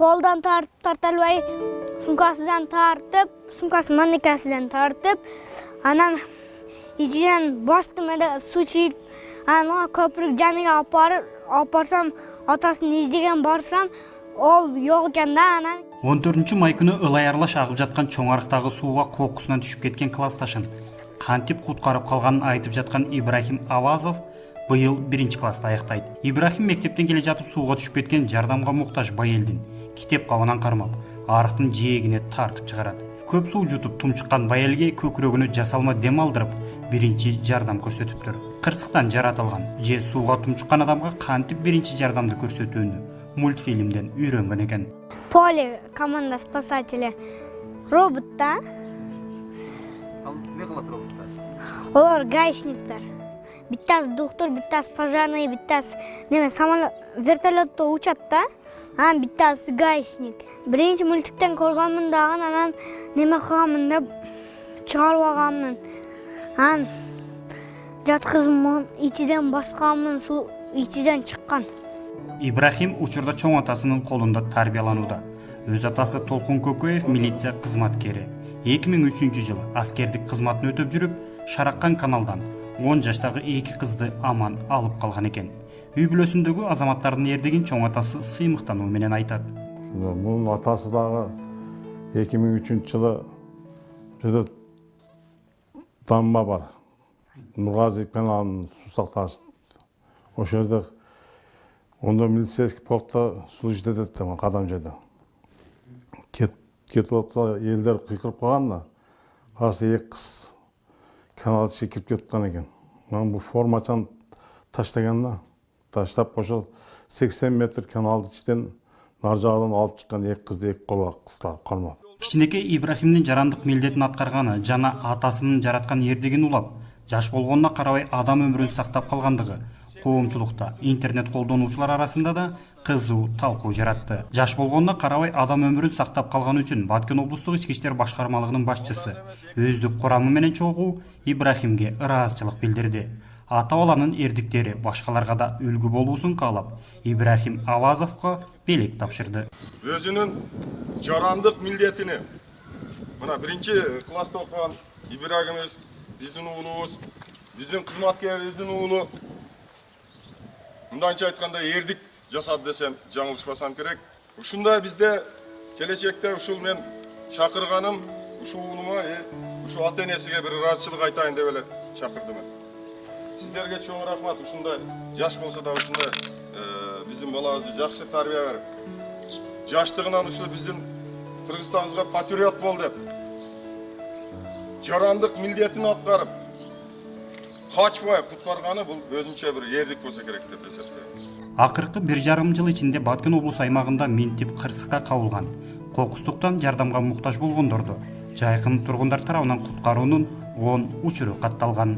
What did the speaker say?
қолдан тарталбай, сумкасыдан тартып, сумкасы манекасыдан тартып, анан ичиден бастым эле суу чыйып, анан көпүрүк жаныга апарсам, атасын издеген барсам, ол жок экен да. Анан 14 май күнү ылай аралаш агып жаткан чоң арыктагы сууга кокусунан түшүп кеткен классташын кантип куткарып калганын айтып жаткан Ибрахим Авазов быйыл 1-класста аяктайт. Ибрахим мектептен келе жатып сууга түшүп кеткен жардамга муктаж бай элдин китеп кабынан кармап, арыктын жээгине тартып чыгарат. Көп суу жутуп тумчуккан бай элге көкүрөгүнө жасалма дем алдырып, 1 жардам көрсөтүптүр. Кырсыктан жаратылган же сууга тумчуккан адамга кантип 1 жардамды көрсөтүүнү мультфильмден үйрөнгөн экен. Поле команда спасателя робот да. Не кылат роботтар? Олар гаишниктер. Биттасы доктор, биттасы пожарный, биттасы самолет, вертолетто учат да. Анан биттасы гаишник. Биринчи мультиктен көргөнмүн дагы, анан неме кылганмын деп чыгарып алганмын. Анан жаткызып ичиден басканмын, суу ичиден чыккан. Ибрахим учурда чоң атасынын колунда тарбияланууда. Өз атасы Толкун Көкөев милиция кызматкери. 2003-жылы аскердик кызматын өтөп жүрүп, Шараккан каналдан 10 жаштагы 2 кызды аман алып калган экен. Үй бүлөсүндөгү азаматтардын эрдигин чоң атасы сыймыктануу менен айтат. Мунун атасы дагы 2003-жылы жөдө дамба бар. Нургазиев каналынын суу сактагыч. Ошол жерде онда милицейский полкта суу жетет да кадам жайда. Кетип атса элдер кыйкырып калганда, каршы 2 кыз канал ичине кирип кеткен экен. Мен бул формачан таштаганда, таштап ошол 80 метр каналды ичинен нар жагынан алып чыккан 2 кызды 2 колго кыстап кармап. Кичинекей Ибрахимдин жарандык милдетин аткарганы жана атасынын жараткан эрдигин улап, жаш болгонуна карабай адам өмүрүн сактап калгандыгы коомчулукта, интернет колдонуучулар арасында да кызуу талкуу жаратты. Жаш болгонуна карабай адам өмүрүн сактап калганы үчүн Баткен облустук ички иштер башкармалыгынын башчысы өздүк курамы менен чогуу Ибрахимге ыраазычылык билдирди. Ата-баланын эрдиктери башкаларга да үлгү болуусун каалап, Ибрахим Авазовго белек тапшырды. Өзүнүн жарандык милдетини мына 1-класста окуган Ибрагимиз, биздин уулубуз, биздин кызматкерибиздин уулу. Мындайча айтканда эрдик жасады десем жаңылышпасам керек. Ушундай бизде келечекте ушул мен чакырганым ушу уулума, ушу ата-энесиге бир ыраазычылык айтайын деп эле чакырдым. Сиздерге чоң рахмат, ушундай жаш болсо да ушундай биздин балабызды жакшы тарбия берип, жаштыгынан ушу биздин Кыргызстаныбызга патриот бол деп, жарандык милдетин аткарып, качпай куткарганы бул өзүнчө бир эрдик болсо керек деп эсептейм. Акыркы 1,5 жыл ичинде Баткен облус аймагында минтип кырсыкка кабылган, кокустуктан жардамга муктаж болгондорду жайкын тургундар тарабынан куткаруунун 10 учуру катталган.